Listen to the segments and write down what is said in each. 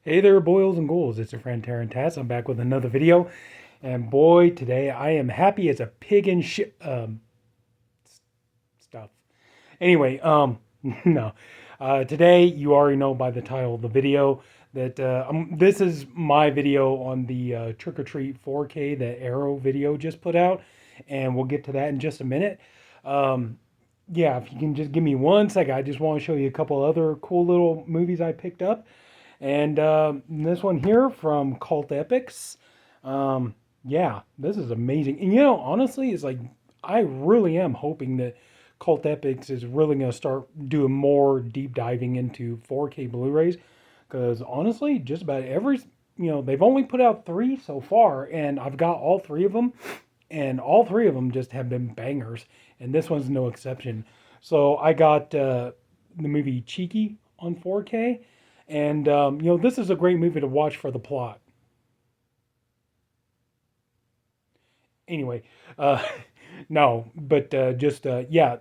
Hey there, boils and ghouls. It's your friend Taryn Tats. I'm back with another video, and boy, today I am happy as a pig in shit stuff. Anyway, no. Today you already know by the title of the video that this is my video on the Trick or Treat 4K that Arrow video just put out, and we'll get to that in just a minute. Um, yeah, if you can just give me 1 second, I just want to show you a couple other cool little movies I picked up. And this one here from Cult Epics. Yeah, this is amazing. And honestly, it's like I really am hoping that Cult Epics is really going to start doing more deep diving into 4K Blu-rays. Because honestly, just about they've only put out three so far, and I've got all three of them, and all three of them just have been bangers, and this one's no exception. So I got the movie Cheeky on 4K, and this is a great movie to watch for the plot. Anyway, uh, no, but just yeah,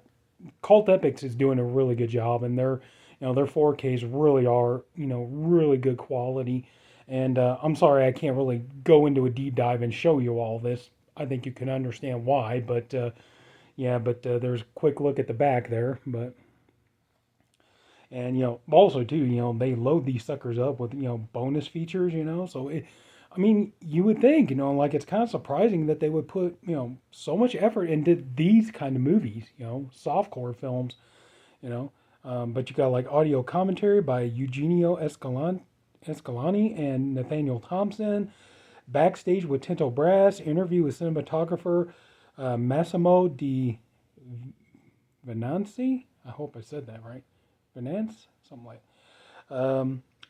Cult Epics is doing a really good job, and their 4Ks really are really good quality. And I'm sorry I can't really go into a deep dive and show you all this. I think you can understand why, but yeah, but there's a quick look at the back there, but. And also too, they load these suckers up with bonus features, So I mean, you would think, like it's kind of surprising that they would put so much effort into these kind of movies, softcore films, you know. But you got like audio commentary by Escalani and Nathaniel Thompson, backstage with Tinto Brass, interview with cinematographer Massimo Di Venanzi. I hope I said that right. Venance, something like.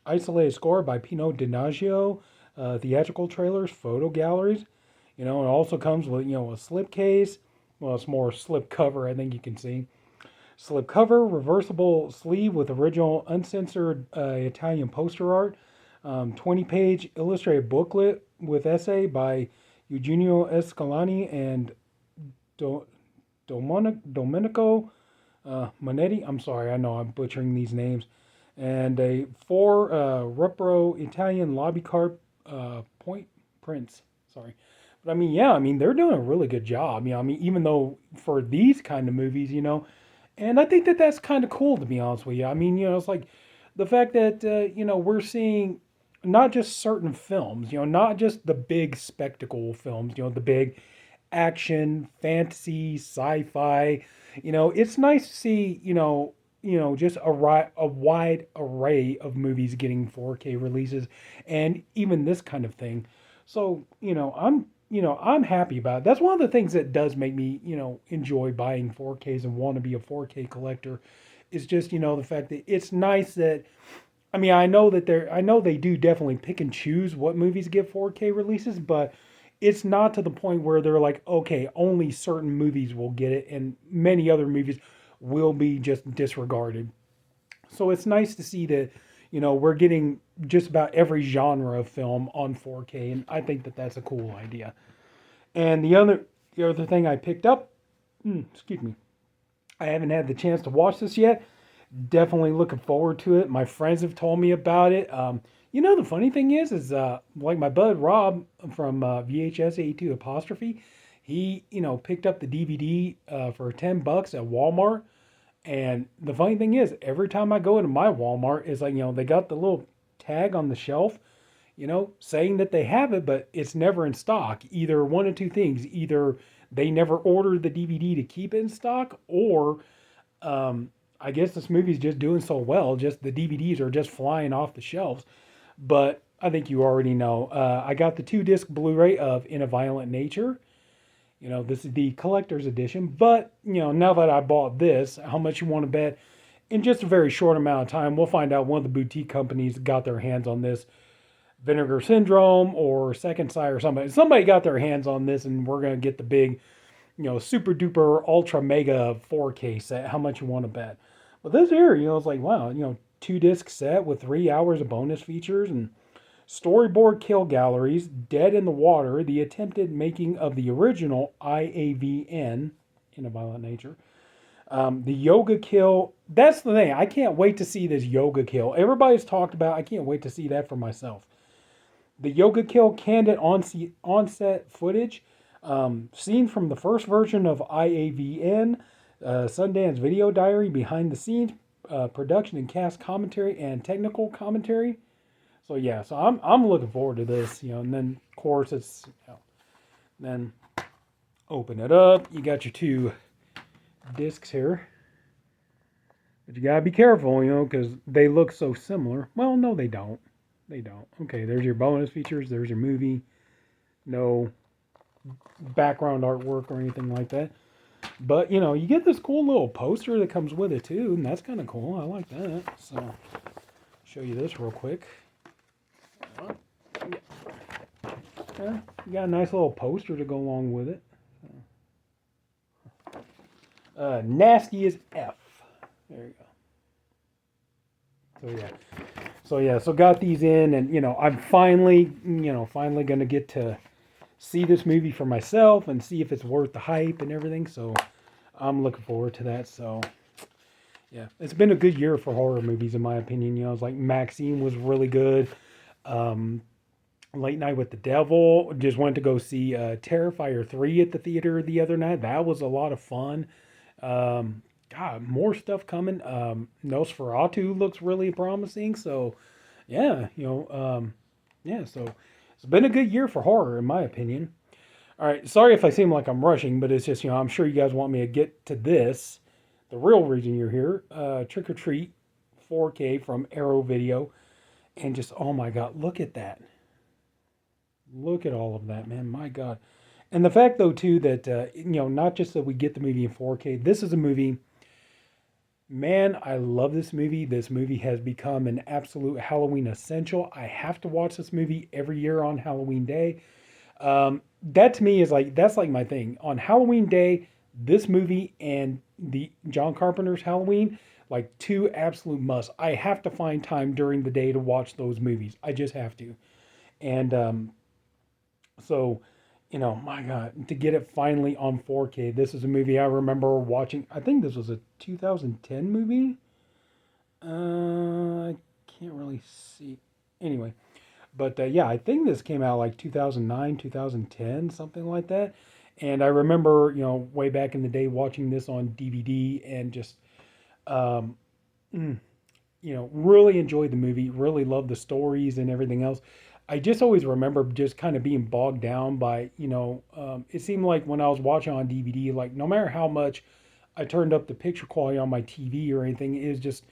Isolated score by Pino Donaggio. Theatrical trailers, photo galleries. It also comes with a slipcase. Well, it's more slip cover. I think you can see slip cover, reversible sleeve with original uncensored Italian poster art. 20-page illustrated booklet with essay by Eugenio Escalani and Do- Domenico Monetti. I'm sorry, I know I'm butchering these names. And a four Repro Italian lobby card point prints. Sorry. But I mean, yeah, I mean, they're doing a really good job. I mean, even though for these kind of movies, and I think that that's kind of cool, to be honest with you. I mean, it's like the fact that, we're seeing not just certain films, not just the big spectacle films, the big action, fantasy, sci-fi. It's nice to see, just a wide array of movies getting 4K releases and even this kind of thing. So, I'm happy about it. That's one of the things that does make me, enjoy buying 4Ks and want to be a 4K collector is just, the fact that it's nice that I mean, I know they do definitely pick and choose what movies get 4K releases, but it's not to the point where they're like, okay, only certain movies will get it and many other movies will be just disregarded. So it's nice to see that, we're getting just about every genre of film on 4K, and I think that that's a cool idea. And the other thing I picked up, excuse me, I haven't had the chance to watch this yet. Definitely looking forward to it. My friends have told me about it. The funny thing is like my bud Rob from VHS 82 apostrophe, he picked up the DVD for $10 at Walmart. And the funny thing is, every time I go into my Walmart, it's like they got the little tag on the shelf, saying that they have it, but it's never in stock. Either one of two things: either they never ordered the DVD to keep it in stock, or I guess this movie's just doing so well, just the DVDs are just flying off the shelves. But I think you already know. I got the 2 disc Blu-ray of In a Violent Nature. This is the collector's edition. But now that I bought this, how much you want to bet? In just a very short amount of time, we'll find out one of the boutique companies got their hands on this. Vinegar Syndrome or Second Sight or somebody. Somebody got their hands on this, and we're gonna get the big, super duper ultra mega 4K set. How much you want to bet? But this here, it's like wow, 2 disc set with 3 hours of bonus features and storyboard kill galleries, Dead in the Water, the attempted making of the original IAVN in a Violent Nature. The yoga kill, that's the thing. I can't wait to see this yoga kill. Everybody's talked about. I can't wait to see that for myself. The yoga kill candid onset footage, seen from the first version of IAVN, Sundance Video Diary, behind the scenes, production and cast commentary and technical commentary. So yeah, so I'm looking forward to this, and then of course it's then open it up. You got your two discs here, but you gotta be careful, because they look so similar. Well, no, they don't. They don't. Okay, there's your bonus features. There's your movie. No background artwork or anything like that. But you get this cool little poster that comes with it too, and that's kind of cool. I like that. So, show you this real quick. Yeah, you got a nice little poster to go along with it. Nasty as F. There you go. So got these in, and I'm finally gonna get to see this movie for myself and see if it's worth the hype and everything. So I'm looking forward to that. So yeah, it's been a good year for horror movies in my opinion. It's like Maxine was really good. Late Night with the Devil. Just went to go see Terrifier 3 at the theater the other night. That was a lot of fun. God, more stuff coming. Nosferatu looks really promising. So, yeah, yeah. So it's been a good year for horror, in my opinion. All right, sorry if I seem like I'm rushing, but it's just I'm sure you guys want me to get to this. The real reason you're here, Trick or Treat, 4K from Arrow Video, and just oh my God, look at that. Look at all of that, man. My God. And the fact, though, too, that, not just that we get the movie in 4K, this is a movie, man, I love this movie. This movie has become an absolute Halloween essential. I have to watch this movie every year on Halloween Day. That to me is that's like my thing. On Halloween Day, this movie and the John Carpenter's Halloween, like two absolute musts. I have to find time during the day to watch those movies. I just have to. And, so, my God, to get it finally on 4K. This is a movie I remember watching. I think this was a 2010 movie. I can't really see. Anyway, but yeah, I think this came out like 2009, 2010, something like that. And I remember, way back in the day watching this on DVD and just, um, mm, really enjoyed the movie, really loved the stories and everything else. I just always remember just kind of being bogged down by, it seemed like when I was watching on DVD, like no matter how much I turned up the picture quality on my TV or anything, it was just,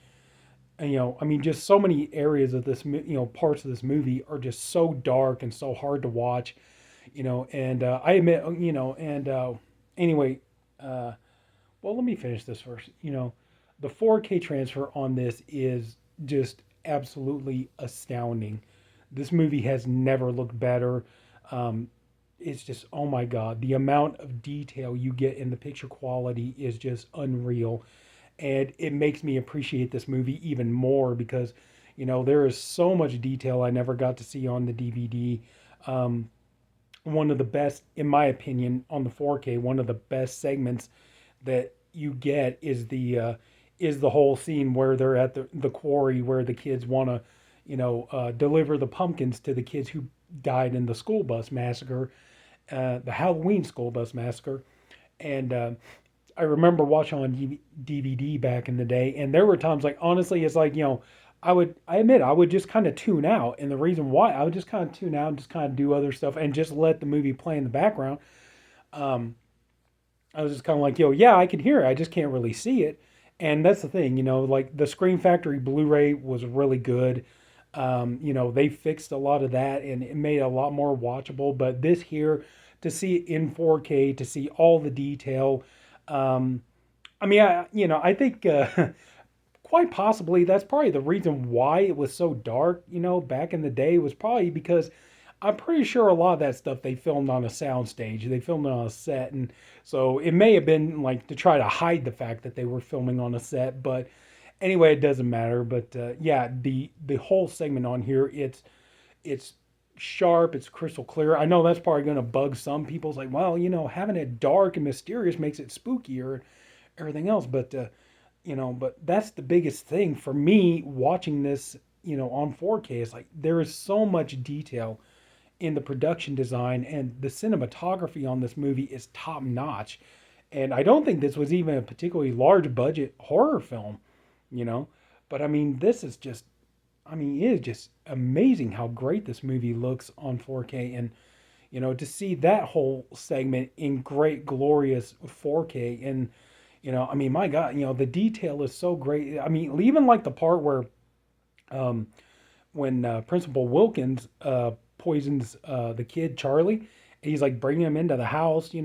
just so many areas of this, parts of this movie are just so dark and so hard to watch, and I admit, anyway, well, let me finish this first. The 4K transfer on this is just absolutely astounding. This movie has never looked better. It's just, oh my God, the amount of detail you get in the picture quality is just unreal. And it makes me appreciate this movie even more because, there is so much detail I never got to see on the DVD. One of the best, in my opinion, on the 4K, one of the best segments that you get is the whole scene where they're at the quarry where the kids want to, deliver the pumpkins to the kids who died in the school bus massacre, the Halloween school bus massacre. And I remember watching on DVD back in the day, and there were times like honestly, it's like I admit I would just kind of tune out, and the reason why I would just kind of tune out and just kind of do other stuff and just let the movie play in the background. Um, I was just kind of like, yeah, I can hear it, I just can't really see it. And that's the thing, like the Scream Factory Blu-ray was really good. They fixed a lot of that and it made it a lot more watchable. But this here, to see it in 4K, to see all the detail, um, I think quite possibly that's probably the reason why it was so dark, back in the day was probably because I'm pretty sure a lot of that stuff they filmed on a soundstage. They filmed it on a set, and so it may have been like to try to hide the fact that they were filming on a set. But anyway, it doesn't matter. But yeah, the whole segment on here, it's sharp, it's crystal clear. I know that's probably going to bug some people. It's like, well, having it dark and mysterious makes it spookier everything else. But that's the biggest thing for me watching this, on 4K. Is like there is so much detail in the production design, and the cinematography on this movie is top notch. And I don't think this was even a particularly large budget horror film, you know. But I mean, this is just, I mean, it is just amazing how great this movie looks on 4K. And, to see that whole segment in great, glorious 4K. And, I mean, my God, the detail is so great. I mean, even like the part where, um, when Principal Wilkins poisons the kid Charlie, and he's like bringing him into the house,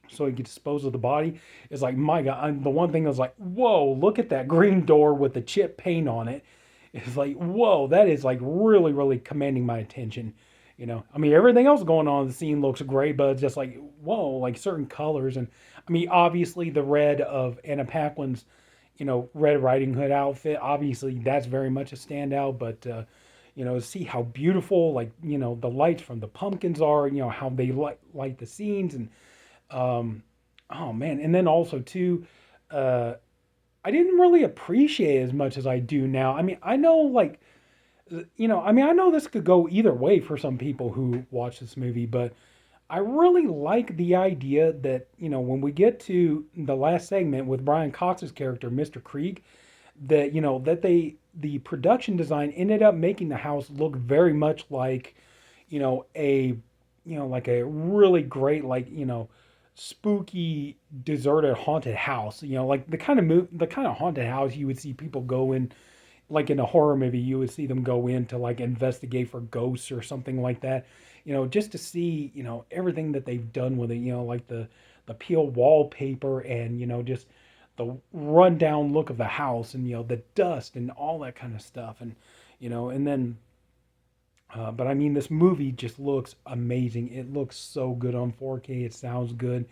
so he can dispose of the body. It's like, my God, the one thing I was like, whoa, look at that green door with the chip paint on it. It's like, whoa, that is like really, really commanding my attention. I mean, everything else going on in the scene looks great, but it's just like, whoa, like certain colors. And I mean, obviously the red of Anna Paquin's, Red Riding Hood outfit, obviously that's very much a standout, but, see how beautiful, like, the lights from the pumpkins are, how they light the scenes. And, oh man. And then also too, uh, I didn't really appreciate it as much as I do now. I mean, I know like, I mean, I know this could go either way for some people who watch this movie, but I really like the idea that, when we get to the last segment with Brian Cox's character, Mr. Krieg, that, the production design ended up making the house look very much like, a, like a really great, like, spooky, deserted, haunted house. Like the kind of haunted house you would see people go in, like in a horror movie, you would see them go in to like investigate for ghosts or something like that. Just to see, everything that they've done with it. Like the peel wallpaper and just the rundown look of the house and the dust and all that kind of stuff. And and then. But I mean, this movie just looks amazing. It looks so good on 4K. It sounds good,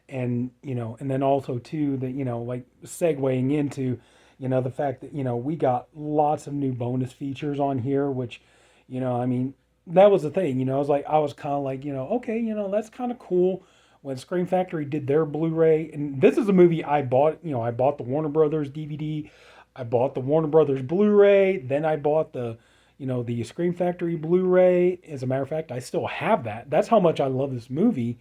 and then also too that like segueing into the fact that we got lots of new bonus features on here, which I mean that was the thing. I was kind of like okay, that's kind of cool when Scream Factory did their Blu-ray. And this is a movie I bought. I bought the Warner Brothers DVD, I bought the Warner Brothers Blu-ray, then I bought the Scream Factory Blu-ray. As a matter of fact, I still have that. That's how much I love this movie.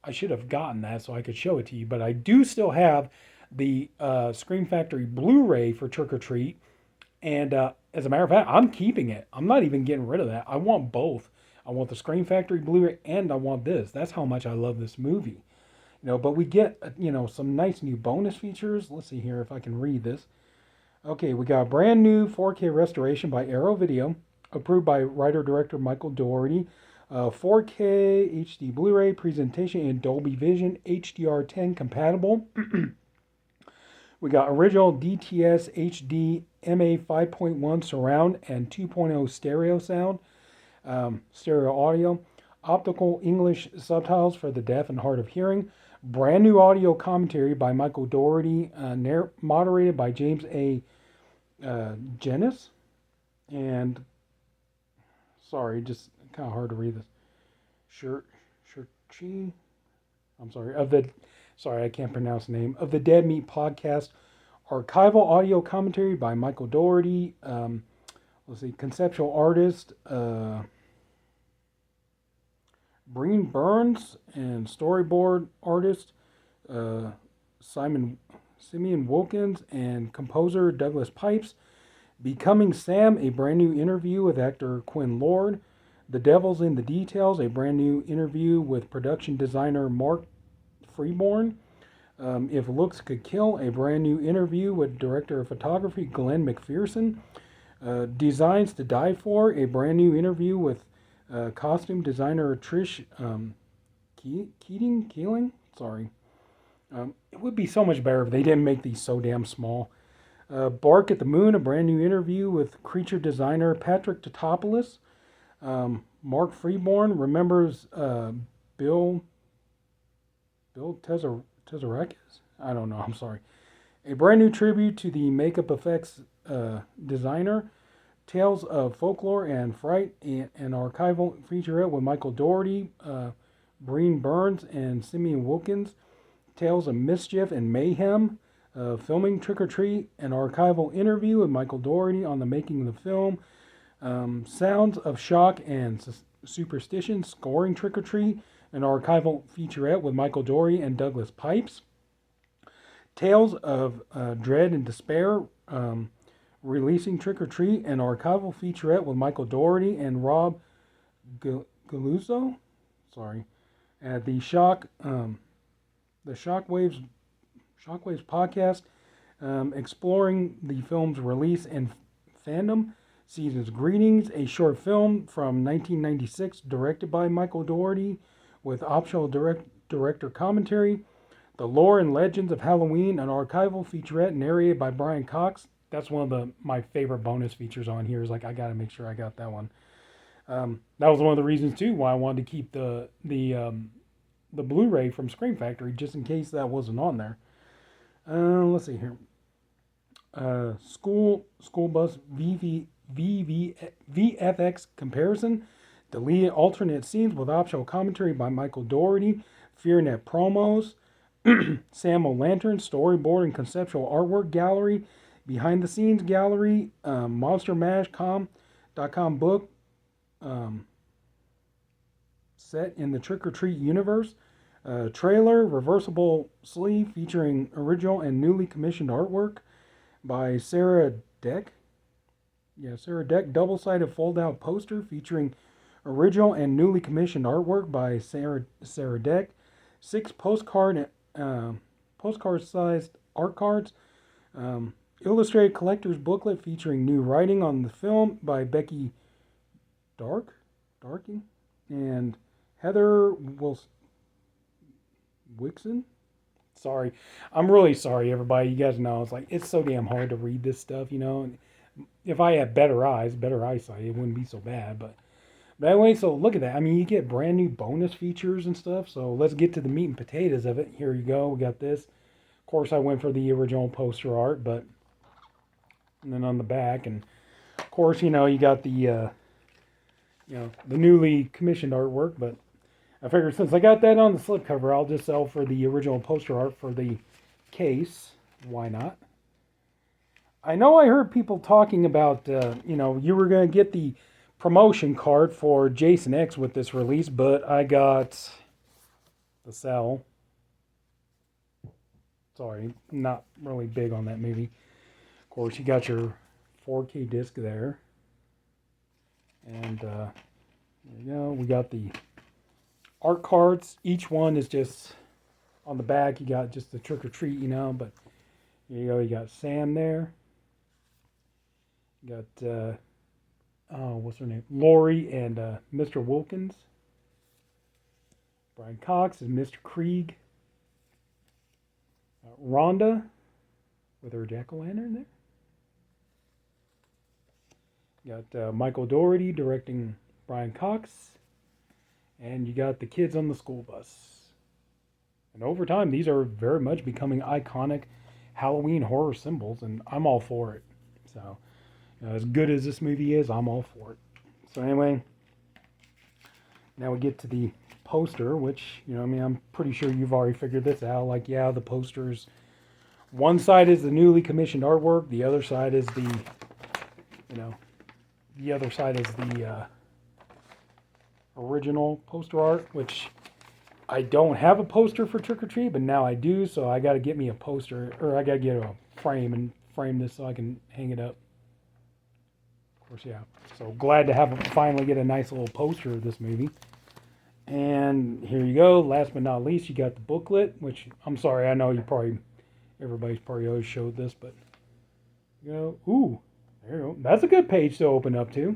I should have gotten that so I could show it to you, but I do still have the Scream Factory Blu-ray for Trick or Treat. And as a matter of fact, I'm keeping it. I'm not even getting rid of that. I want both. I want the Scream Factory Blu-ray and I want this. That's how much I love this movie. But we get some nice new bonus features. Let's see here if I can read this. Okay, we got a brand new 4K restoration by Arrow Video, approved by writer-director Michael Dougherty. 4K HD Blu-ray presentation in Dolby Vision, HDR10 compatible. We got original DTS HD MA 5.1 surround and 2.0 stereo sound, stereo audio, optical English subtitles for the deaf and hard of hearing, brand new audio commentary by Michael Dougherty, moderated by James A. Jenis, and sorry, just kind of hard to read this. Shirchi, I'm sorry, sorry, I can't pronounce the name, of the Dead Meat Podcast, archival audio commentary by Michael Dougherty. Let's see, conceptual artist, Breen Burns, and storyboard artist, Simeon Wilkins, and composer Douglas Pipes. Becoming Sam, a brand new interview with actor Quinn Lord. The Devil's in the Details, a brand new interview with production designer Mark Freeborn. If Looks Could Kill, a brand new interview with director of photography Glenn McPherson. Designs to Die For, a brand new interview with costume designer Trish Keeling. Sorry. It would be so much better if they didn't make these so damn small. Bark at the Moon, a brand new interview with creature designer Patrick Totopoulos. Mark Freeborn remembers Bill Tezarakis? I don't know, I'm sorry. A brand new tribute to the makeup effects designer. Tales of Folklore and Fright, an archival featurette with Michael Dougherty, Breen Burns, and Simeon Wilkins. Tales of Mischief and Mayhem, filming Trick or Treat, an archival interview with Michael Dougherty on the making of the film, Sounds of Shock and Superstition, scoring Trick or Treat, an archival featurette with Michael Dougherty and Douglas Pipes, Tales of Dread and Despair, releasing Trick or Treat, an archival featurette with Michael Dougherty and Rob Galuzzo. Sorry, at the Shockwaves podcast, exploring the film's release and fandom. Season's Greetings, a short film from 1996 directed by Michael Dougherty with optional director commentary. The Lore and Legends of Halloween, an archival featurette narrated by Brian Cox. That's one of my favorite bonus features on here. Is like, I got to make sure I got that one. That was one of the reasons too why I wanted to keep the Blu-ray from Scream Factory, just in case that wasn't on there. Let's see here. School bus VFX comparison. Deleted alternate scenes with optional commentary by Michael Dougherty. FearNet promos. Sam O'Lantern storyboard and conceptual artwork gallery. Behind the scenes gallery. MonsterMash.com book. Set in the Trick or Treat universe. Trailer, reversible sleeve featuring original and newly commissioned artwork by Sarah Deck. Sarah Deck, double-sided fold-out poster featuring original and newly commissioned artwork by Sarah Deck. 6 postcard-sized art cards. Illustrated collector's booklet featuring new writing on the film by Becky Darking and Heather Wixon. Sorry. I'm really sorry, everybody. You guys know it's so damn hard to read this stuff, And if I had better eyesight, it wouldn't be so bad. But anyway, so look at that. I mean, you get brand new bonus features and stuff. So let's get to the meat and potatoes of it. Here you go. We got this. Of course, I went for the original poster art, and then on the back, and of course, you got the the newly commissioned artwork, but I figured since I got that on the slipcover, I'll just sell for the original poster art for the case. Why not? I know I heard people talking about, you were going to get the promotion card for Jason X with this release, but I got the cell. Sorry, not really big on that movie. Of course, you got your 4K disc there. And there you go. We got the art cards. Each one is just on the back. You got just the Trick or Treat, but here you go. You got Sam there. You got, what's her name? Lori and Mr. Wilkins. Brian Cox is Mr. Krieg. Rhonda with her jack-o'-lantern there. You got Michael Dougherty directing Brian Cox. And you got the kids on the school bus. And over time, these are very much becoming iconic Halloween horror symbols, and I'm all for it. So, as good as this movie is, I'm all for it. So anyway, now we get to the poster, which, I'm pretty sure you've already figured this out. The posters, one side is the newly commissioned artwork, the other side is the original poster art, which I don't have a poster for Trick or Treat, but now I do, so I got to get me a poster, or I got to get a frame and frame this so I can hang it up. Of course, yeah. So glad to finally get a nice little poster of this movie. And here you go. Last but not least, you got the booklet, which I'm sorry, I know everybody's probably always showed this, but ooh, there you go. That's a good page to open up to.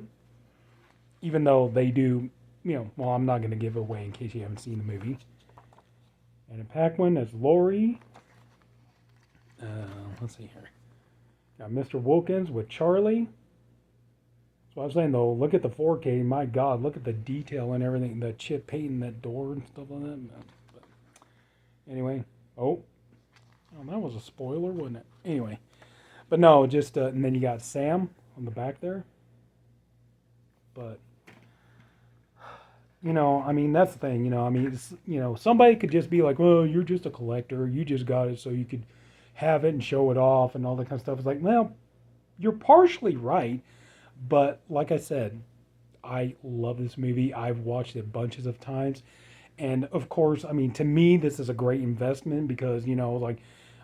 Even though they do, well, I'm not going to give it away in case you haven't seen the movie. And in Pac-Man as Lori. Let's see here. Got Mr. Wilkins with Charlie. So I was saying, though, look at the 4K. My God, look at the detail and everything. The chip painting that door and stuff like that. But anyway. Oh, that was a spoiler, wasn't it? Anyway. But no, just, and then you got Sam on the back there. But, I mean, that's the thing, I mean, somebody could just be like, well, you're just a collector. You just got it so you could have it and show it off and all that kind of stuff. It's like, well, you're partially right. But like I said, I love this movie. I've watched it bunches of times. And of course, I mean, to me, this is a great investment because, like,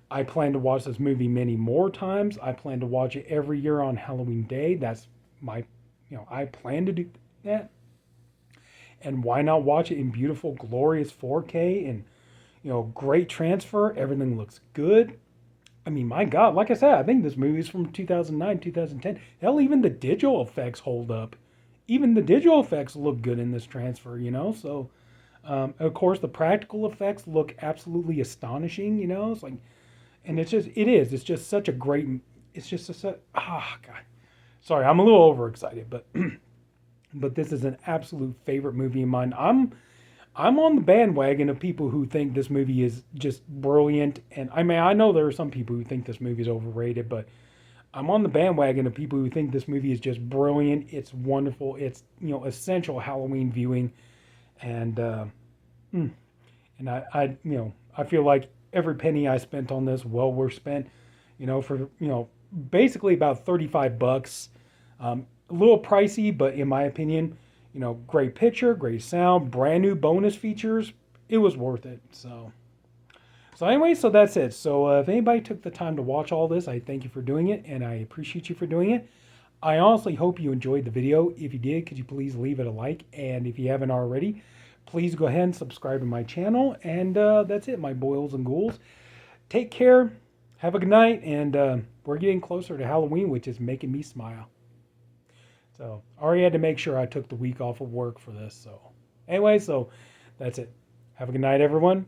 I plan to watch this movie many more times. I plan to watch it every year on Halloween Day. That's my, I plan to do that. And why not watch it in beautiful, glorious 4K and, great transfer? Everything looks good. I mean, my God, like I said, I think this movie is from 2009, 2010. Hell, even the digital effects hold up. Even the digital effects look good in this transfer. So, of course, the practical effects look absolutely astonishing. It's like, and it's just such a great, it's just God. Sorry, I'm a little overexcited, but, but this is an absolute favorite movie of mine. I'm on the bandwagon of people who think this movie is just brilliant. And I mean, I know there are some people who think this movie is overrated, but I'm on the bandwagon of people who think this movie is just brilliant. It's wonderful. It's, essential Halloween viewing. And, and I feel like every penny I spent on this, well worth spent, for, basically about 35 bucks. A little pricey, but in my opinion, great picture, great sound, brand new bonus features. It was worth it. So anyway, so that's it. So if anybody took the time to watch all this, I thank you for doing it, and I appreciate you for doing it. I honestly hope you enjoyed the video. If you did, could you please leave it a like? And if you haven't already, please go ahead and subscribe to my channel. And that's it, my boils and ghouls. Take care. Have a good night. And we're getting closer to Halloween, which is making me smile. So I already had to make sure I took the week off of work for this. So anyway, so that's it. Have a good night, everyone.